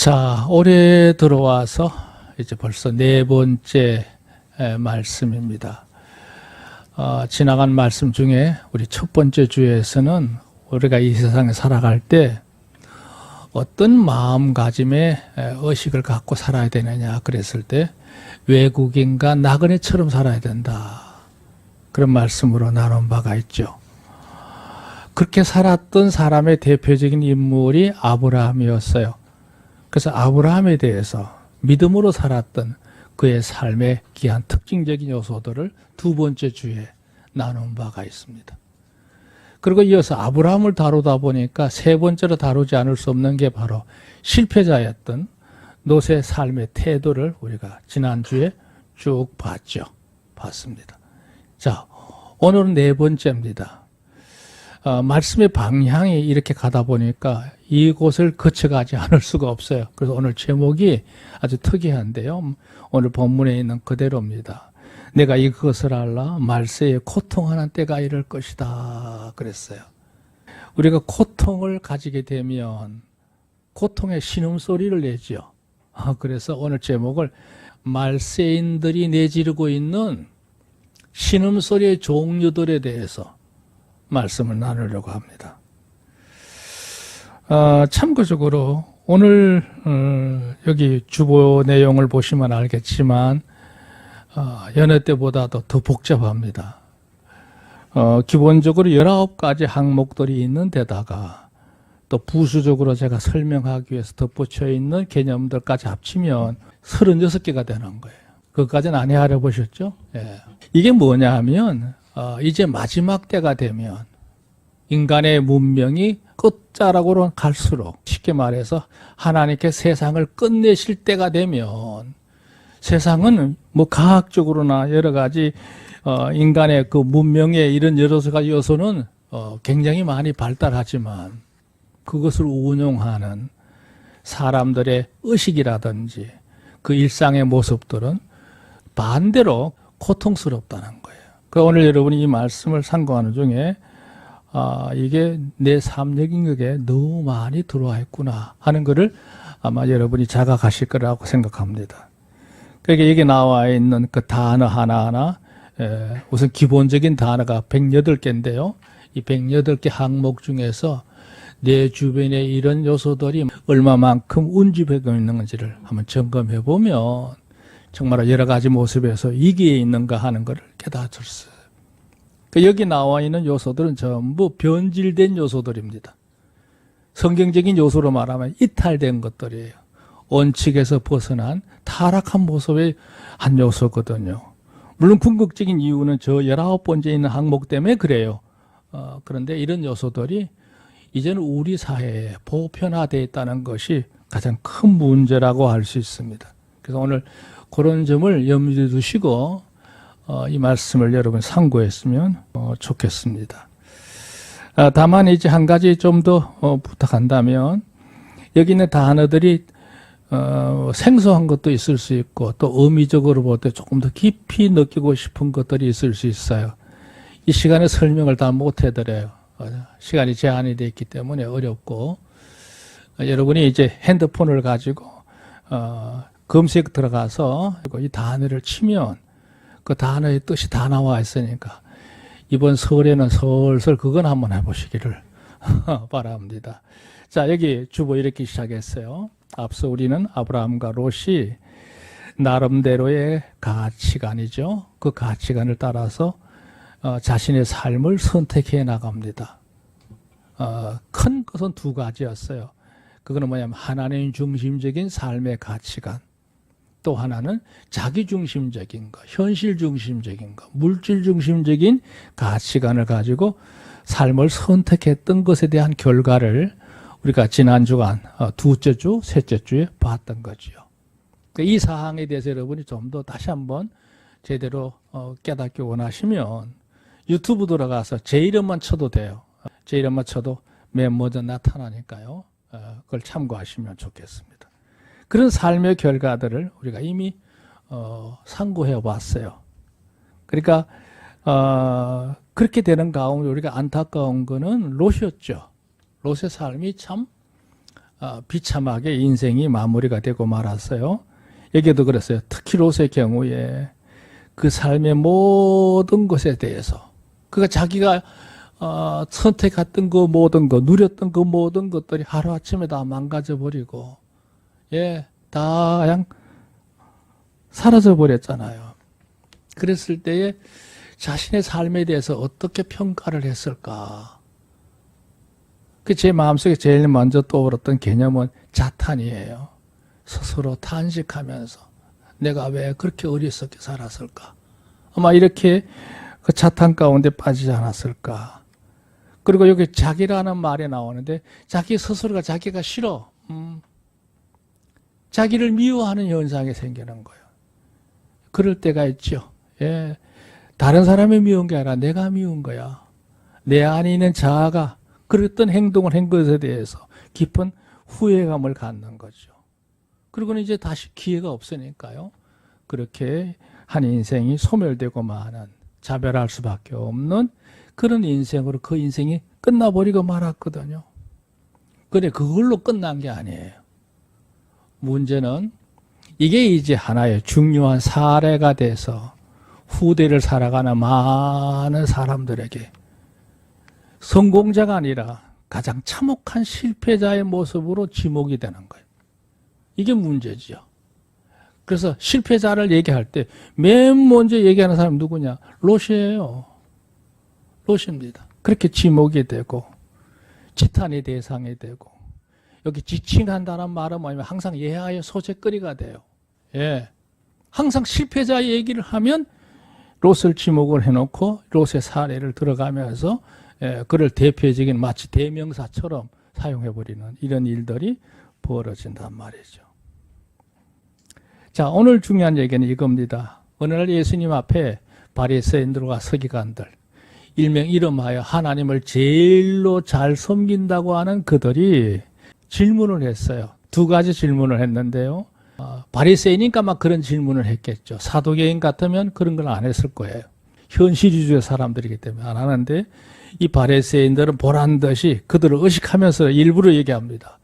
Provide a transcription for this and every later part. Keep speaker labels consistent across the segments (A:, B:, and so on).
A: 자, 올해 들어와서 이제 벌써 네 번째 말씀입니다. 지나간 말씀 중에 우리 첫 번째 주에서는 우리가 이 세상에 살아갈 때 어떤 마음가짐의 의식을 갖고 살아야 되느냐 그랬을 때 외국인과 나그네처럼 살아야 된다. 그런 말씀으로 나눈 바가 있죠. 그렇게 살았던 사람의 대표적인 인물이 아브라함이었어요. 그래서 아브라함에 대해서 믿음으로 살았던 그의 삶의 귀한 특징적인 요소들을 두 번째 주에 나눈 바가 있습니다. 그리고 이어서 아브라함을 다루다 보니까 세 번째로 다루지 않을 수 없는 게 바로 실패자였던 롯의 삶의 태도를 우리가 지난주에 쭉 봤습니다. 자, 오늘은 네 번째입니다. 말씀의 방향이 이렇게 가다 보니까 이곳을 거쳐가지 않을 수가 없어요. 그래서 오늘 제목이 아주 특이한데요. 오늘 본문에 있는 그대로입니다. 내가 이것을 알라 말세에 고통하는 때가 이를 것이다 그랬어요. 우리가 고통을 가지게 되면 고통의 신음소리를 내죠. 그래서 오늘 제목을 말세인들이 내지르고 있는 신음소리의 종류들에 대해서 말씀을 나누려고 합니다. 참고적으로 오늘 여기 주보 내용을 보시면 알겠지만 여느 때보다도 더 복잡합니다. 기본적으로 19가지 항목들이 있는 데다가 또 부수적으로 제가 설명하기 위해서 덧붙여 있는 개념들까지 합치면 36개가 되는 거예요. 그것까지는 안 헤아려 보셨죠? 예. 이게 뭐냐 하면 이제 마지막 때가 되면 인간의 문명이 끝자락으로 갈수록 쉽게 말해서 하나님께 세상을 끝내실 때가 되면 세상은 뭐 과학적으로나 여러 가지 인간의 그 문명의 이런 여러 가지 요소는 굉장히 많이 발달하지만 그것을 운용하는 사람들의 의식이라든지 그 일상의 모습들은 반대로 고통스럽다는 거예요. 오늘 여러분이 이 말씀을 상고하는 중에 이게 내 삶 영역에 너무 많이 들어와 있구나 하는 것을 아마 여러분이 자각하실 거라고 생각합니다. 그러니까 여기 나와 있는 그 단어 하나하나 우선 기본적인 단어가 108개인데요. 이 108개 항목 중에서 내 주변에 이런 요소들이 얼마만큼 운집하고 있는 건지를 한번 점검해 보면 정말 여러 가지 모습에서 이게 있는가 하는 것을 깨닫을 수 있어요. 여기 나와 있는 요소들은 전부 변질된 요소들입니다. 성경적인 요소로 말하면 이탈된 것들이에요. 원칙에서 벗어난 타락한 모습의 한 요소거든요. 물론 궁극적인 이유는 저 19번째 있는 항목 때문에 그래요. 그런데 이런 요소들이 이제는 우리 사회에 보편화되어 있다는 것이 가장 큰 문제라고 할 수 있습니다. 그래서 오늘 그런 점을 염두에 두시고 이 말씀을 여러분 참고했으면 좋겠습니다. 다만 이제 한 가지 좀 더 부탁한다면 여기 있는 단어들이 생소한 것도 있을 수 있고 또 의미적으로 볼 때 조금 더 깊이 느끼고 싶은 것들이 있을 수 있어요. 이 시간에 설명을 다 못 해드려요. 시간이 제한이 되어 있기 때문에 어렵고 여러분이 이제 핸드폰을 가지고 검색 들어가서 이 단어를 치면 그 단어의 뜻이 다 나와 있으니까 이번 설에는 설설 그건 한번 해보시기를 바랍니다. 자, 여기 주보 이렇게 시작했어요. 앞서 우리는 아브라함과 롯이 나름대로의 가치관이죠. 그 가치관을 따라서 자신의 삶을 선택해 나갑니다. 큰 것은 두 가지였어요. 그거는 뭐냐면 하나님 중심적인 삶의 가치관, 또 하나는 자기 중심적인 것, 현실 중심적인 것, 물질 중심적인 가치관을 가지고 삶을 선택했던 것에 대한 결과를 우리가 지난 주간 두째 주, 셋째 주에 봤던 거지요. 이 사항에 대해서 여러분이 좀 더 다시 한번 제대로 깨닫기 원하시면 유튜브 들어가서 제 이름만 쳐도 돼요. 제 이름만 쳐도 맨 먼저 나타나니까요. 그걸 참고하시면 좋겠습니다. 그런 삶의 결과들을 우리가 이미 상고해 왔어요. 그러니까 그렇게 되는 가운데 우리가 안타까운 거는 롯이었죠. 롯의 삶이 참 비참하게 인생이 마무리가 되고 말았어요. 여기도 그랬어요. 특히 롯의 경우에 그 삶의 모든 것에 대해서 그가 자기가 선택했던 그 모든 것, 누렸던 그 모든 것들이 하루아침에 다 망가져버리고 다 그냥 사라져버렸잖아요. 그랬을 때에 자신의 삶에 대해서 어떻게 평가를 했을까? 제 마음속에 제일 먼저 떠올랐던 개념은 자탄이에요. 스스로 탄식하면서 내가 왜 그렇게 어리석게 살았을까? 아마 이렇게 그 자탄 가운데 빠지지 않았을까? 그리고 여기 자기라는 말이 나오는데 자기 스스로가 자기가 싫어. 자기를 미워하는 현상이 생기는 거예요. 그럴 때가 있죠. 다른 사람이 미운 게 아니라 내가 미운 거야. 내 안에 있는 자아가 그랬던 행동을 한 것에 대해서 깊은 후회감을 갖는 거죠. 그리고는 이제 다시 기회가 없으니까요. 그렇게 한 인생이 소멸되고 마는 자별할 수밖에 없는 그런 인생으로 그 인생이 끝나버리고 말았거든요. 그래, 그걸로 끝난 게 아니에요. 문제는 이게 이제 하나의 중요한 사례가 돼서 후대를 살아가는 많은 사람들에게 성공자가 아니라 가장 참혹한 실패자의 모습으로 지목이 되는 거예요. 이게 문제지요. 그래서 실패자를 얘기할 때 맨 먼저 얘기하는 사람이 누구냐? 롯이에요. 롯입니다. 그렇게 지목이 되고 지탄의 대상이 되고 여기 지칭한다는 말은 뭐냐면 항상 예하의 소재거리가 돼요. 항상 실패자 얘기를 하면 롯을 지목을 해놓고 롯의 사례를 들어가면서 그를 대표적인 마치 대명사처럼 사용해버리는 이런 일들이 벌어진단 말이죠. 자, 오늘 중요한 얘기는 이겁니다. 어느 날 예수님 앞에 바리새인들과 서기관들, 일명 이름하여 하나님을 제일로 잘 섬긴다고 하는 그들이 질문을 했어요. 두 가지 질문을 했는데요. 바리새인이니까 막 그런 질문을 했겠죠. 사도개인 같으면 그런 걸 안 했을 거예요. 현실주의 사람들이기 때문에 안 하는데 이 바리새인들은 보란 듯이 그들을 의식하면서 일부러 얘기합니다.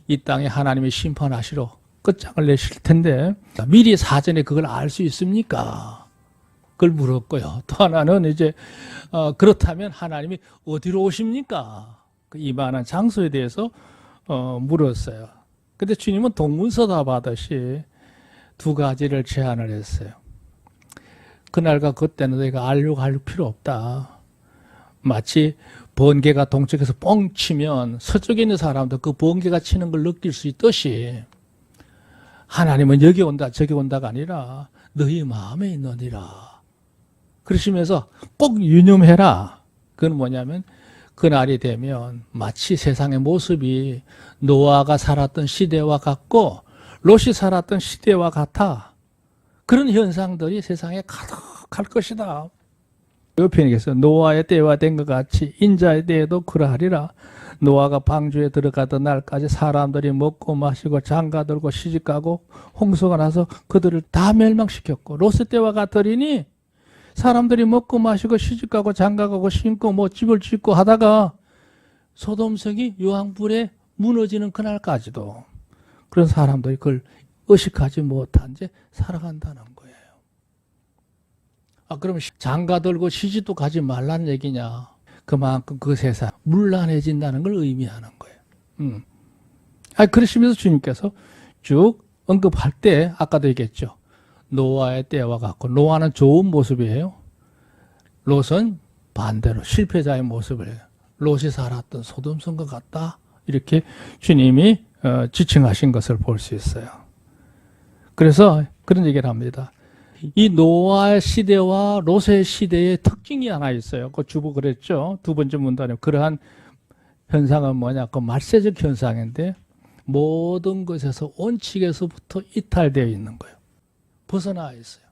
A: 이 땅에 하나님이 심판하시러 끝장을 내실 텐데 미리 사전에 그걸 알 수 있습니까? 그걸 물었고요. 또 하나는 이제 그렇다면 하나님이 어디로 오십니까? 그 이만한 장소에 대해서 물었어요. 근데 주님은 동문서답하듯이 두 가지를 제안을 했어요. 그날과 그때는 너희가 알려고 할 필요 없다. 마치 번개가 동쪽에서 뻥 치면 서쪽에 있는 사람도 그 번개가 치는 걸 느낄 수 있듯이 하나님은 여기 온다 저기 온다가 아니라 너희 마음에 있느니라. 그러시면서 꼭 유념해라. 그건 뭐냐면 그날이 되면 마치 세상의 모습이 노아가 살았던 시대와 같고 롯이 살았던 시대와 같아. 그런 현상들이 세상에 가득할 것이다. 옆에 얘기해서 노아의 때와 된 것 같이 인자의 때에도 그러하리라. 노아가 방주에 들어가던 날까지 사람들이 먹고 마시고 장가들고 시집가고 홍수가 나서 그들을 다 멸망시켰고 롯의 때와 같으리니 사람들이 먹고 마시고 시집가고 장가가고 신고 뭐 집을 짓고 하다가 소돔성이 유황불에 무너지는 그날까지도 그런 사람들이 그걸 의식하지 못한 채 살아간다는 거예요. 그럼 장가 들고 시집도 가지 말라는 얘기냐? 그만큼 그 세상 문란해진다는 걸 의미하는 거예요. 그러시면서 주님께서 쭉 언급할 때 아까도 얘기했죠. 노아의 때와 같고 노아는 좋은 모습이에요. 롯은 반대로 실패자의 모습을 해요. 롯이 살았던 소돔성과 같다. 이렇게 주님이 지칭하신 것을 볼 수 있어요. 그래서 그런 얘기를 합니다. 이 노아의 시대와 롯의 시대의 특징이 하나 있어요. 그 주보 그랬죠. 두 번째 문단에 그러한 현상은 뭐냐? 그 말세적 현상인데 모든 것에서 원칙에서부터 이탈되어 있는 거예요. 벗어나 있어요.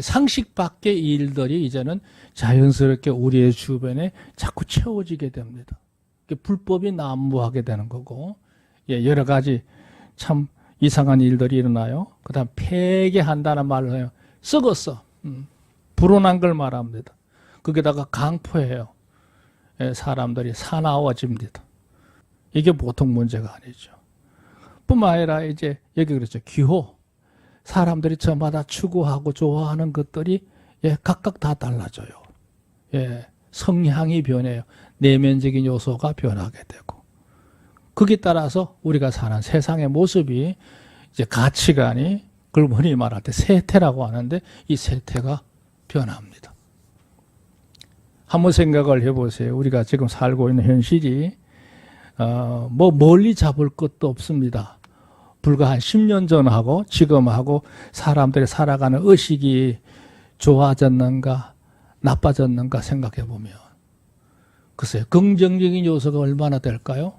A: 상식 밖의 일들이 이제는 자연스럽게 우리의 주변에 자꾸 채워지게 됩니다. 불법이 난무하게 되는 거고, 여러 가지 참 이상한 일들이 일어나요. 그 다음 폐괴한다는 말을 해요. 썩었어. 불온한 걸 말합니다. 거기다가 강포해요. 사람들이 사나워집니다. 이게 보통 문제가 아니죠. 뿐만 아니라 이제 여기 그렇죠. 기호. 사람들이 저마다 추구하고 좋아하는 것들이 각각 다 달라져요. 성향이 변해요. 내면적인 요소가 변하게 되고. 거기에 따라서 우리가 사는 세상의 모습이 이제 가치관이 그걸 흔히 말할 때 세태라고 하는데 이 세태가 변합니다. 한번 생각을 해보세요. 우리가 지금 살고 있는 현실이 뭐 멀리 잡을 것도 없습니다. 불과 한 10년 전하고 지금하고 사람들이 살아가는 의식이 좋아졌는가 나빠졌는가 생각해 보면 글쎄요. 긍정적인 요소가 얼마나 될까요?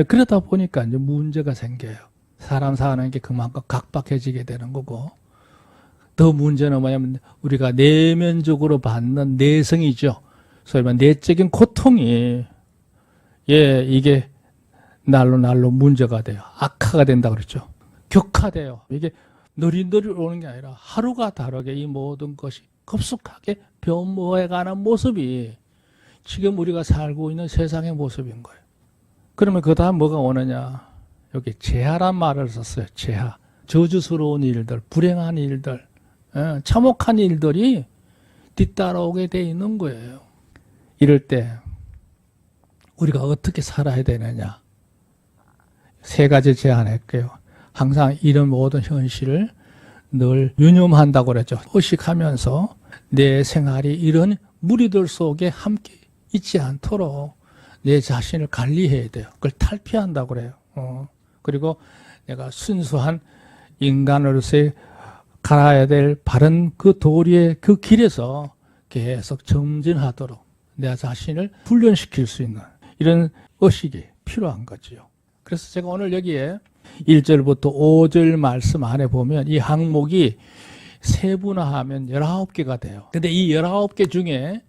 A: 그러다 보니까 이제 문제가 생겨요. 사람 사는 게 그만큼 각박해지게 되는 거고 더 문제는 뭐냐면 우리가 내면적으로 받는 내성이죠. 소위 말하면 내적인 고통이 이게 날로 문제가 돼요. 악화가 된다 그랬죠. 격화돼요. 이게 느릿느릿 오는 게 아니라 하루가 다르게 이 모든 것이 급속하게 변모해가는 모습이 지금 우리가 살고 있는 세상의 모습인 거예요. 그러면 그 다음 뭐가 오느냐. 여기 재하란 말을 썼어요. 재하. 저주스러운 일들, 불행한 일들, 참혹한 일들이 뒤따라오게 돼 있는 거예요. 이럴 때 우리가 어떻게 살아야 되느냐. 세 가지 제안할게요. 항상 이런 모든 현실을 늘 유념한다고 그랬죠. 의식하면서 내 생활이 이런 무리들 속에 함께 있지 않도록 내 자신을 관리해야 돼요. 그걸 탈피한다고 그래요. 그리고 내가 순수한 인간으로서의 가야 될 바른 그 도리의 그 길에서 계속 정진하도록 내 자신을 훈련시킬 수 있는 이런 의식이 필요한 거지요. 그래서 제가 오늘 여기에 1절부터 5절 말씀 안에 보면 이 항목이 세분화하면 19개가 돼요. 근데 이 19개 중에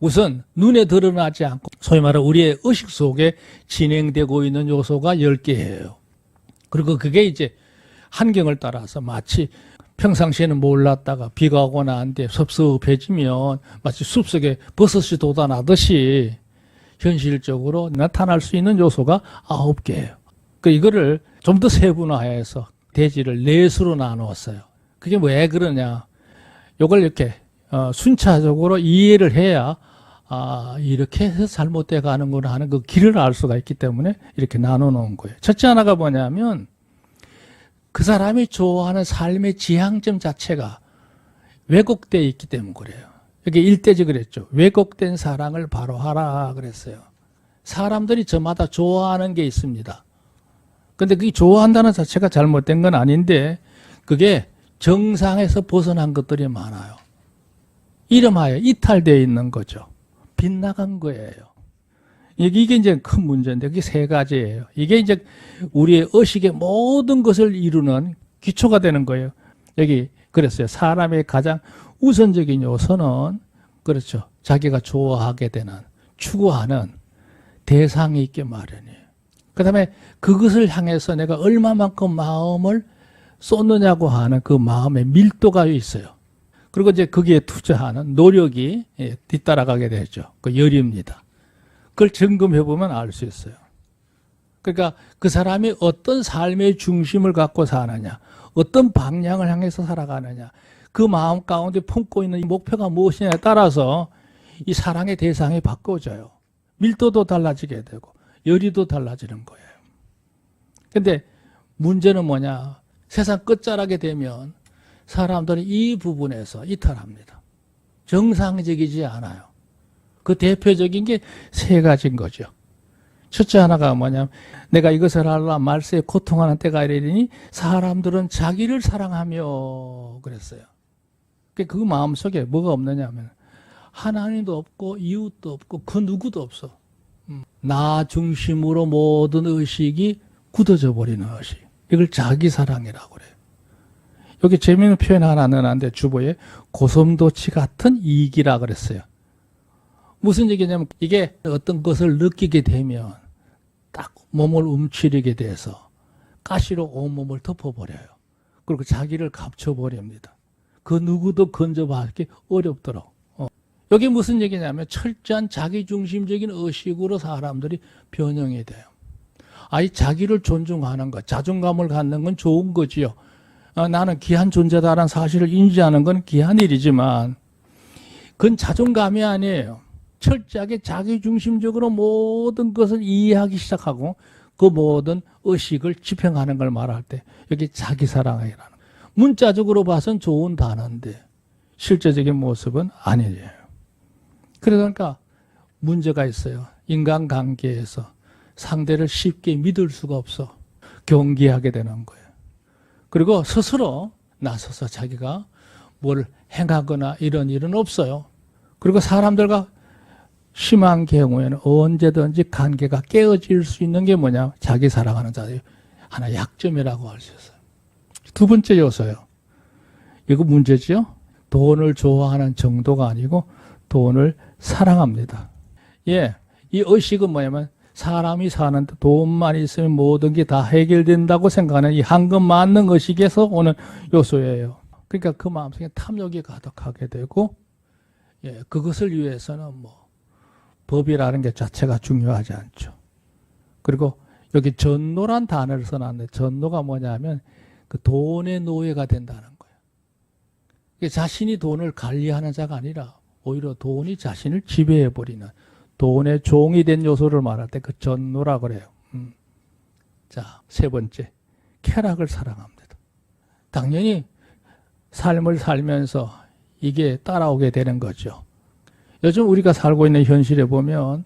A: 우선 눈에 드러나지 않고 소위 말하는 우리의 의식 속에 진행되고 있는 요소가 10개예요. 그리고 그게 이제 환경을 따라서 마치 평상시에는 몰랐다가 비가 오고 난 뒤에 섭섭해지면 마치 숲속에 버섯이 돋아나듯이 현실적으로 나타날 수 있는 요소가 9개예요. 이거를 좀 더 세분화해서 대지를 넷으로 나누었어요. 그게 왜 그러냐. 이걸 이렇게 순차적으로 이해를 해야 이렇게 해서 잘못돼 가는구나 하는 그 길을 알 수가 있기 때문에 이렇게 나눠놓은 거예요. 첫째 하나가 뭐냐면 그 사람이 좋아하는 삶의 지향점 자체가 왜곡되어 있기 때문에 그래요. 여기 1대지 그랬죠. 왜곡된 사랑을 바로 하라 그랬어요. 사람들이 저마다 좋아하는 게 있습니다. 근데 그게 좋아한다는 자체가 잘못된 건 아닌데 그게 정상에서 벗어난 것들이 많아요. 이름하여 이탈되어 있는 거죠. 빗나간 거예요. 이게 이제 큰 문제인데 그게 세 가지예요. 이게 이제 우리의 의식의 모든 것을 이루는 기초가 되는 거예요. 여기 그랬어요. 사람의 가장 우선적인 요소는 그렇죠. 자기가 좋아하게 되는 추구하는 대상이 있게 마련이에요. 그 다음에 그것을 향해서 내가 얼마만큼 마음을 쏟느냐고 하는 그 마음의 밀도가 있어요. 그리고 이제 거기에 투자하는 노력이 뒤따라가게 되죠. 그 열입니다. 그걸 점검해 보면 알 수 있어요. 그러니까 그 사람이 어떤 삶의 중심을 갖고 사느냐, 어떤 방향을 향해서 살아가느냐, 그 마음 가운데 품고 있는 목표가 무엇이냐에 따라서 이 사랑의 대상이 바꿔져요. 밀도도 달라지게 되고 열의도 달라지는 거예요. 근데 문제는 뭐냐? 세상 끝자락에 되면 사람들이 이 부분에서 이탈합니다. 정상적이지 않아요. 그 대표적인 게 세 가지인 거죠. 첫째 하나가 뭐냐면 내가 이것을 하려 말세에 고통하는 때가 이르니 사람들은 자기를 사랑하며 그랬어요. 그 마음속에 뭐가 없느냐면 하나님도 없고 이웃도 없고 그 누구도 없어. 나 중심으로 모든 의식이 굳어져 버리는 의식. 이걸 자기 사랑이라고 그래요. 여기 재미있는 표현 하나 넣었는데 주보에 고슴도치 같은 이익이라 그랬어요. 무슨 얘기냐면 이게 어떤 것을 느끼게 되면 딱 몸을 움츠리게 돼서 가시로 온몸을 덮어버려요. 그리고 자기를 감춰버립니다. 그 누구도 건져받기 어렵도록. 이게 무슨 얘기냐면 철저한 자기중심적인 의식으로 사람들이 변형이 돼요. 아이 자기를 존중하는 것, 자존감을 갖는 건 좋은 거지요. 나는 귀한 존재다라는 사실을 인지하는 건 귀한 일이지만 그건 자존감이 아니에요. 철저하게 자기중심적으로 모든 것을 이해하기 시작하고 그 모든 의식을 집행하는 걸 말할 때 여기 자기사랑이라는 거예요. 문자적으로 봐선 좋은 단어인데 실제적인 모습은 아니에요. 그러니까 문제가 있어요. 인간관계에서 상대를 쉽게 믿을 수가 없어. 경계하게 되는 거예요. 그리고 스스로 나서서 자기가 뭘 행하거나 이런 일은 없어요. 그리고 사람들과 심한 경우에는 언제든지 관계가 깨어질 수 있는 게 뭐냐? 자기 사랑하는 자들이 하나 약점이라고 할 수 있어요. 두 번째 요소요. 이거 문제죠? 돈을 좋아하는 정도가 아니고 돈을 사랑합니다. 예, 이 의식은 뭐냐면 사람이 사는데 돈만 있으면 모든 게 다 해결된다고 생각하는 이 황금 만능 의식에서 오는 요소예요. 그러니까 그 마음속에 탐욕이 가득하게 되고, 예, 그것을 위해서는 뭐 법이라는 게 자체가 중요하지 않죠. 그리고 여기 전노란 단어를 써놨는데 전노가 뭐냐면 그 돈의 노예가 된다는 거예요. 자신이 돈을 관리하는 자가 아니라 오히려 돈이 자신을 지배해버리는 돈의 종이 된 요소를 말할 때 그 전노라 그래요. 자, 세 번째, 쾌락을 사랑합니다. 당연히 삶을 살면서 이게 따라오게 되는 거죠. 요즘 우리가 살고 있는 현실에 보면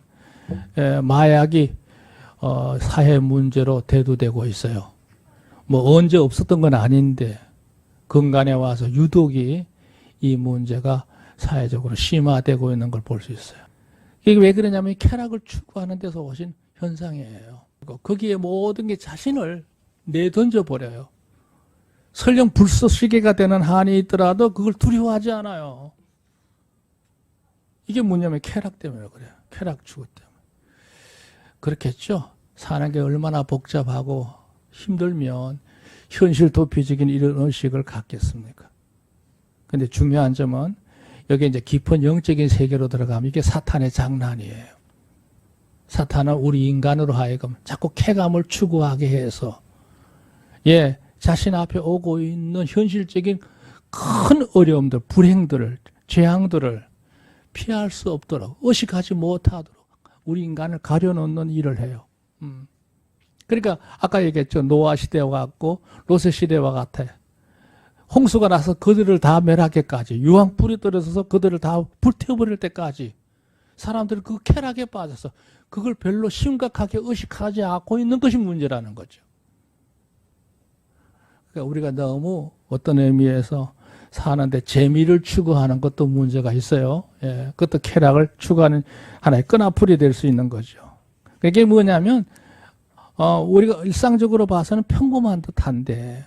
A: 마약이 사회 문제로 대두되고 있어요. 뭐 언제 없었던 건 아닌데 근간에 와서 유독이 이 문제가 사회적으로 심화되고 있는 걸 볼 수 있어요. 이게 왜 그러냐면 쾌락을 추구하는 데서 오신 현상이에요. 거기에 모든 게 자신을 내던져 버려요. 설령 불쏘시개가 되는 한이 있더라도 그걸 두려워하지 않아요. 이게 뭐냐면 쾌락 때문에 그래요. 쾌락 추구 때문에. 그렇겠죠. 사는 게 얼마나 복잡하고 힘들면 현실 도피적인 이런 의식을 갖겠습니까? 근데 중요한 점은 여기 이제 깊은 영적인 세계로 들어가면 이게 사탄의 장난이에요. 사탄은 우리 인간으로 하여금 자꾸 쾌감을 추구하게 해서 예, 자신 앞에 오고 있는 현실적인 큰 어려움들, 불행들을, 재앙들을 피할 수 없도록 의식하지 못하도록 우리 인간을 가려놓는 일을 해요. 그러니까 아까 얘기했죠. 노아 시대와 같고 로세 시대와 같아요. 홍수가 나서 그들을 다 멸하게까지 유황불이 떨어져서 그들을 다 불태워버릴 때까지 사람들이 그 쾌락에 빠져서 그걸 별로 심각하게 의식하지 않고 있는 것이 문제라는 거죠. 그러니까 우리가 너무 어떤 의미에서 사는데 재미를 추구하는 것도 문제가 있어요. 예, 그것도 쾌락을 추구하는 하나의 끈앞풀이 될 수 있는 거죠. 그게 뭐냐면 우리가 일상적으로 봐서는 평범한 듯한데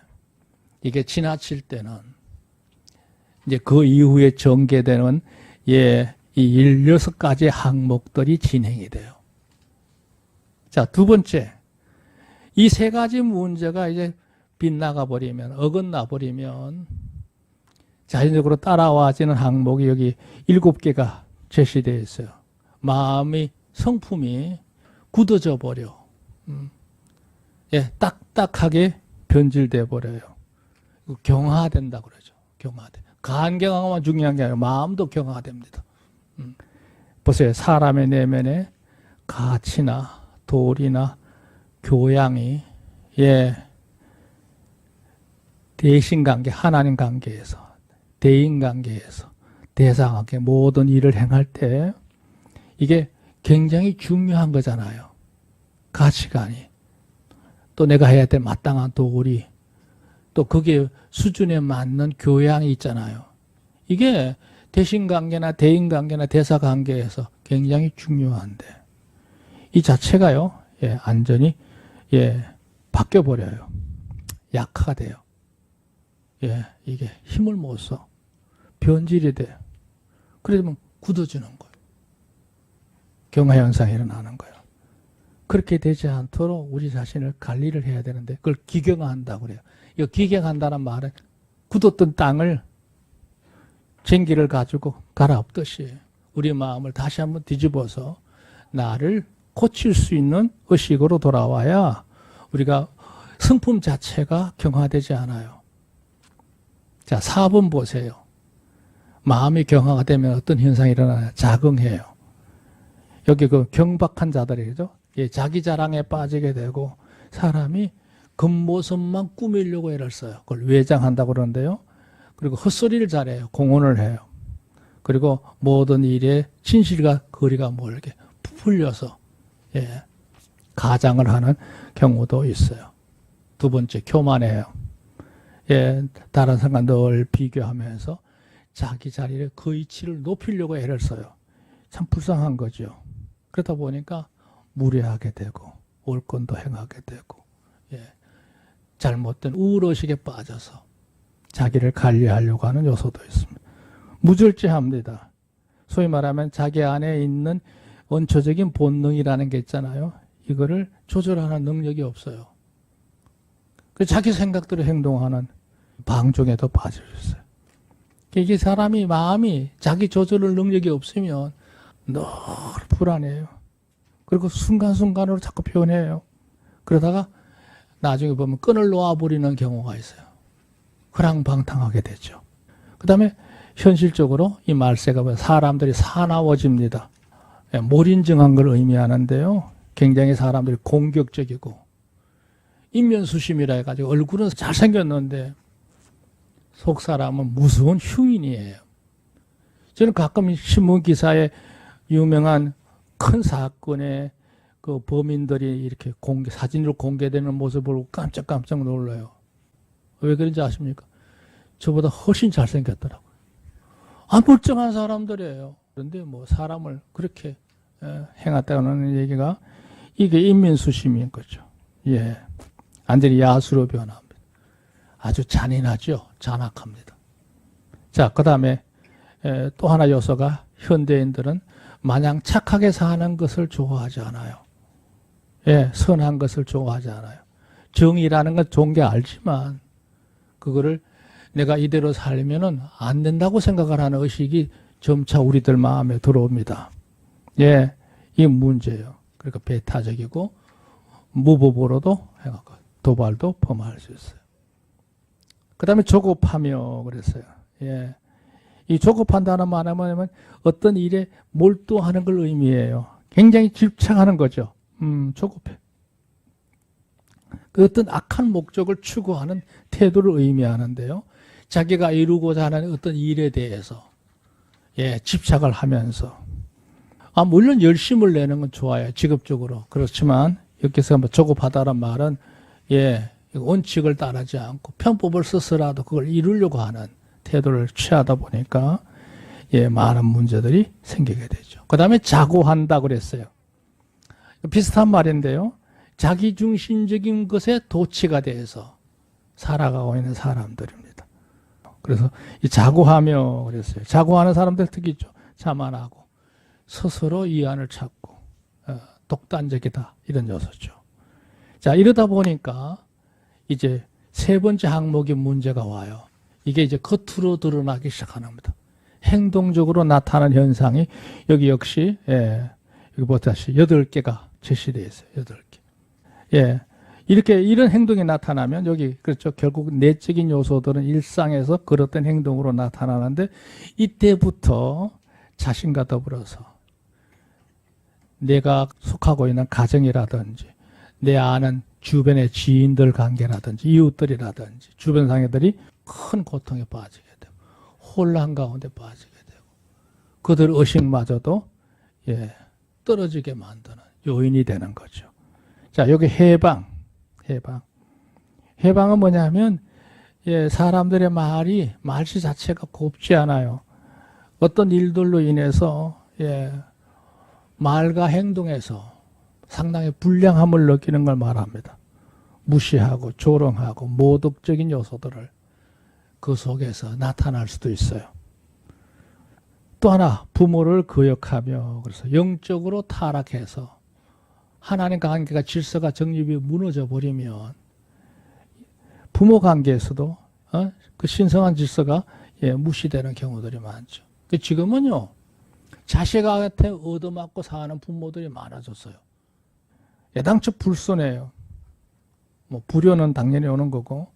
A: 이게 지나칠 때는 이제 그 이후에 전개되는 예, 이 16가지 항목들이 진행이 돼요. 자, 두 번째. 이 세 가지 문제가 이제 빗나가 버리면, 어긋나 버리면 자연적으로 따라와지는 항목이 여기 7개가 제시되어 있어요. 마음이, 성품이 굳어져 버려. 예, 딱딱하게 변질돼 버려요. 경화된다 그러죠. 경화돼. 간경화만 중요한 게 아니라 마음도 경화됩니다. 보세요. 사람의 내면에 가치나 도리나 교양이 예 대신관계, 하나님 관계에서 대인관계에서 대상하게 모든 일을 행할 때 이게 굉장히 중요한 거잖아요. 가치관이. 또 내가 해야 될 마땅한 도리 또 그게 수준에 맞는 교양이 있잖아요. 이게 대신관계나 대인관계나 대사관계에서 굉장히 중요한데 이 자체가요. 예, 완전히 예, 바뀌어버려요. 약화가 돼요. 예, 이게 힘을 못 써. 변질이 돼요. 그러면 굳어지는 거예요. 경화현상이 일어나는 거예요. 그렇게 되지 않도록 우리 자신을 관리를 해야 되는데 그걸 기경한다고 그래요. 이 기경한다는 말은 굳었던 땅을 쟁기를 가지고 갈아엎듯이 우리 마음을 다시 한번 뒤집어서 나를 고칠 수 있는 의식으로 돌아와야 우리가 성품 자체가 경화되지 않아요. 자, 4번 보세요. 마음이 경화가 되면 어떤 현상이 일어나요? 자긍해요. 여기 그 경박한 자들이죠. 예, 자기 자랑에 빠지게 되고 사람이 겉모습만 꾸미려고 애를 써요. 그걸 외장한다고 그러는데요. 그리고 헛소리를 잘해요. 공언을 해요. 그리고 모든 일에 진실과 거리가 멀게 부풀려서 예, 가장을 하는 경우도 있어요. 두 번째, 교만해요. 예, 다른 사람과 늘 비교하면서 자기 자리의 거위치를 높이려고 애를 써요. 참 불쌍한 거죠. 그러다 보니까 무례하게 되고 올권도 행하게 되고 예, 잘못된 우울의식에 빠져서 자기를 관리하려고 하는 요소도 있습니다. 무절제합니다. 소위 말하면 자기 안에 있는 원초적인 본능이라는 게 있잖아요. 이거를 조절하는 능력이 없어요. 자기 생각대로 행동하는 방종에도 빠질 수 있어요. 이게 사람이 마음이 자기 조절을 능력이 없으면 늘 불안해요. 그리고 순간순간으로 자꾸 변해요. 그러다가 나중에 보면 끈을 놓아버리는 경우가 있어요. 허랑방탕하게 되죠. 그 다음에 현실적으로 이 말세가 사람들이 사나워집니다. 몰인증한 걸 의미하는데요. 굉장히 사람들이 공격적이고 인면수심이라 해가지고 얼굴은 잘생겼는데 속 사람은 무서운 흉인이에요. 저는 가끔 신문 기사에 유명한 큰 사건에 그 범인들이 이렇게 사진으로 공개되는 모습을 보고 깜짝깜짝 놀라요. 왜 그런지 아십니까? 저보다 훨씬 잘생겼더라고요. 멀쩡한 사람들이에요. 그런데 뭐 사람을 그렇게 행했다는 얘기가 이게 인민수심인 거죠. 예, 완전히 야수로 변합니다. 아주 잔인하죠. 잔악합니다. 자, 그 다음에 또 하나 요소가 현대인들은 마냥 착하게 사는 것을 좋아하지 않아요. 예, 선한 것을 좋아하지 않아요. 정의라는 건 좋은 게 알지만 그거를 내가 이대로 살면은 안 된다고 생각을 하는 의식이 점차 우리들 마음에 들어옵니다. 예, 이 문제예요. 그러니까 배타적이고 무법으로도 행하고 도발도 범할 수 있어요. 그 다음에 조급하며 그랬어요. 예, 이 조급한다는 말은 뭐냐면 어떤 일에 몰두하는 걸 의미해요. 굉장히 집착하는 거죠. 조급해. 그 어떤 악한 목적을 추구하는 태도를 의미하는데요. 자기가 이루고자 하는 어떤 일에 대해서 예, 집착을 하면서 물론 열심을 내는 건 좋아요. 직업적으로. 그렇지만 여기서 조급하다는 말은 예, 원칙을 따르지 않고 편법을 써서라도 그걸 이루려고 하는 태도를 취하다 보니까 예, 많은 문제들이 생기게 되죠. 그 다음에 자고한다 그랬어요. 비슷한 말인데요. 자기중심적인 것에 도취가 돼서 살아가고 있는 사람들입니다. 그래서 이 자고하며 그랬어요. 자고하는 사람들 특히 있죠. 자만하고 스스로 이안을 찾고 독단적이다 이런 요소죠. 자, 이러다 보니까 이제 세 번째 항목의 문제가 와요. 이게 이제 겉으로 드러나기 시작하는 겁니다. 행동적으로 나타나는 현상이 여기 역시 여기 보다시피 8개가 제시되어 있어요. 8개. 예. 이렇게 이런 행동이 나타나면 여기 그렇죠. 결국 내적인 요소들은 일상에서 그릇된 행동으로 나타나는데 이때부터 자신과 더불어서 내가 속하고 있는 가정이라든지 내 아는 주변의 지인들 관계라든지 이웃들이라든지 주변 상대들이 큰 고통에 빠지게 되고 혼란 가운데 빠지게 되고 그들 의식마저도 예, 떨어지게 만드는 요인이 되는 거죠. 자, 여기 해방은 뭐냐면 예, 사람들의 말씨 자체가 곱지 않아요. 어떤 일들로 인해서 예, 말과 행동에서 상당히 불량함을 느끼는 걸 말합니다. 무시하고 조롱하고 모독적인 요소들을 그 속에서 나타날 수도 있어요. 또 하나 부모를 거역하며 그래서 영적으로 타락해서 하나님 관계가 질서가 정립이 무너져 버리면 부모 관계에서도 그 신성한 질서가 예, 무시되는 경우들이 많죠. 지금은요 자식한테 얻어맞고 사는 부모들이 많아졌어요. 애당초 불손해요. 뭐 불효는 당연히 오는 거고,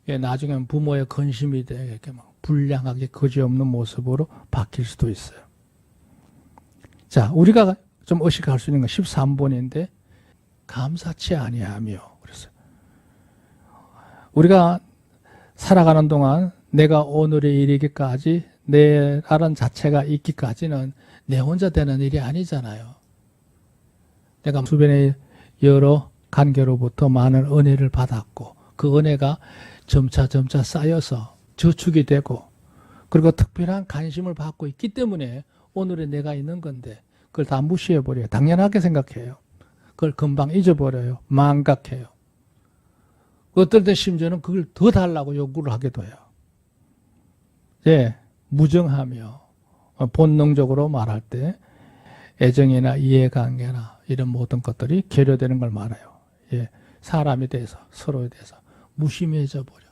A: 나중에는 부모의 근심이 돼 이렇게 막 불량하게 거지없는 모습으로 바뀔 수도 있어요. 자, 우리가 좀 의식할 수 있는 건 13번인데 감사치 아니하며 그랬어요. 우리가 살아가는 동안 내가 오늘에 이르기까지 내라는 자체가 있기까지는 내 혼자 되는 일이 아니잖아요. 내가 주변의 여러 관계로부터 많은 은혜를 받았고 그 은혜가 점차 쌓여서 저축이 되고 그리고 특별한 관심을 받고 있기 때문에 오늘의 내가 있는 건데 그걸 다 무시해버려요. 당연하게 생각해요. 그걸 금방 잊어버려요. 망각해요. 어떨 때 심지어는 그걸 더 달라고 요구를 하기도 해요. 무정하며 본능적으로 말할 때 애정이나 이해관계나 이런 모든 것들이 결여되는 걸 말해요. 사람에 대해서 서로에 대해서 무심해져 버려.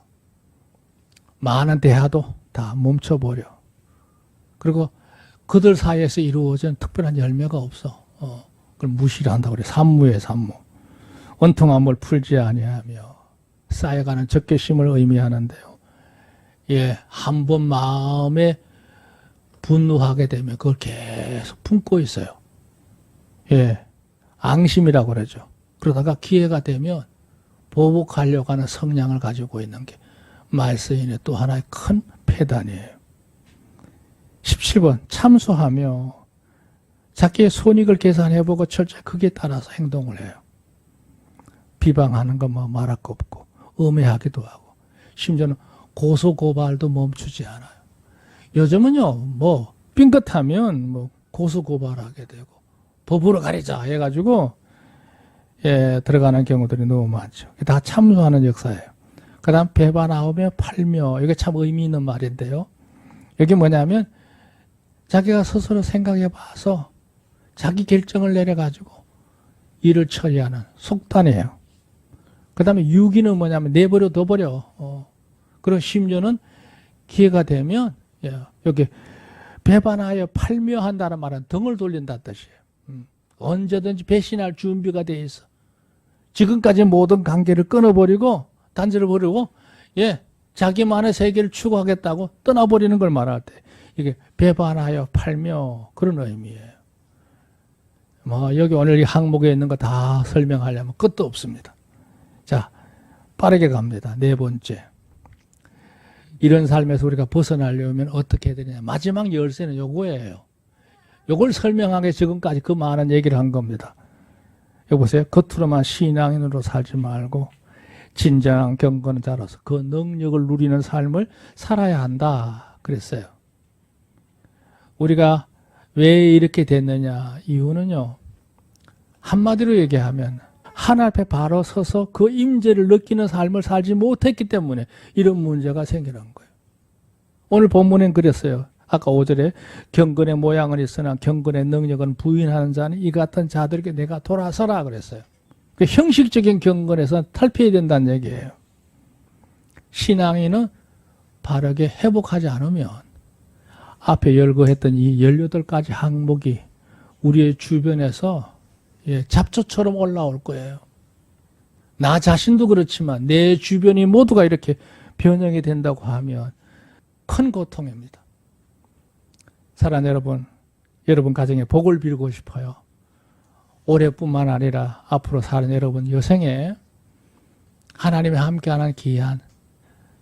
A: 많은 대화도 다 멈춰버려. 그리고 그들 사이에서 이루어진 특별한 열매가 없어. 그걸 무시를 한다고 그래. 산무예요, 산무. 원통함을 풀지 아니하며 쌓여가는 적개심을 의미하는데요. 한 번 마음에 분노하게 되면 그걸 계속 품고 있어요. 앙심이라고 그러죠. 그러다가 기회가 되면 보복하려고 하는 성향을 가지고 있는 게 말세인의 또 하나의 큰 폐단이에요. 17번 참소하며 자기의 손익을 계산해보고 철저히 거기에 따라서 행동을 해요. 비방하는 거 뭐 말할 거 없고 음해하기도 하고 심지어는 고소고발도 멈추지 않아요. 요즘은요 뭐 삥긋하면 뭐 고소고발하게 되고 법으로 가리자 해가지고 들어가는 경우들이 너무 많죠. 다 참소하는 역사예요. 그 다음 배반하며 팔며 이게 참 의미 있는 말인데요. 여기 뭐냐면 자기가 스스로 생각해 봐서 자기 결정을 내려가지고 일을 처리하는 속단이에요. 그 다음에 유기는 뭐냐면 내버려 둬버려. 그리고 심지어는 기회가 되면 여기 배반하여 팔며 한다는 말은 등을 돌린다는 뜻이에요. 언제든지 배신할 준비가 돼 있어. 지금까지 모든 관계를 끊어버리고 단절을 버리고 자기만의 세계를 추구하겠다고 떠나버리는 걸 말할 때 이게 배반하여 팔며 그런 의미예요. 뭐 여기 오늘 이 항목에 있는 거 다 설명하려면 끝도 없습니다. 자, 빠르게 갑니다. 네 번째. 이런 삶에서 우리가 벗어나려면 어떻게 해야 되느냐. 마지막 열쇠는 요거예요. 요걸 설명하기 지금까지 그 많은 얘기를 한 겁니다. 여기 보세요. 겉으로만 신앙인으로 살지 말고 진정한 경건은 자라서 그 능력을 누리는 삶을 살아야 한다 그랬어요. 우리가 왜 이렇게 됐느냐. 이유는요. 한마디로 얘기하면 하나님 앞에 바로 서서 그 임재를 느끼는 삶을 살지 못했기 때문에 이런 문제가 생기는 거예요. 오늘 본문엔 그랬어요. 아까 5절에 경건의 모양은 있으나 경건의 능력은 부인하는 자는 이 같은 자들에게 내가 돌아서라 그랬어요. 그 형식적인 경건에서 탈피해야 된다는 얘기예요. 신앙인은 바르게 회복하지 않으면 앞에 열거했던 이 18가지 항목이 우리의 주변에서 잡초처럼 올라올 거예요. 나 자신도 그렇지만 내 주변이 모두가 이렇게 변형이 된다고 하면 큰 고통입니다. 사랑하는 여러분 가정에 복을 빌고 싶어요. 올해뿐만 아니라 앞으로 사는 여러분 여생에 하나님이 함께하는 귀한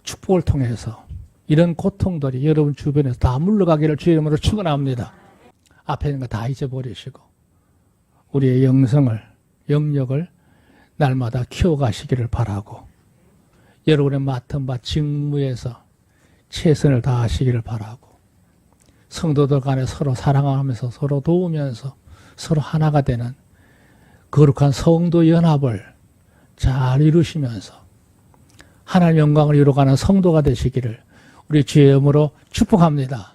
A: 축복을 통해서 이런 고통들이 여러분 주변에서 다 물러가기를 주의 이름으로 축원합니다. 앞에 있는 거 다 잊어버리시고 우리의 영역을 날마다 키워가시기를 바라고 여러분의 맡은 바 직무에서 최선을 다하시기를 바라고 성도들 간에 서로 사랑하면서 서로 도우면서 서로 하나가 되는 거룩한 성도 연합을 잘 이루시면서 하나님 영광을 이루어가는 성도가 되시기를 우리 주의 이름으로 축복합니다.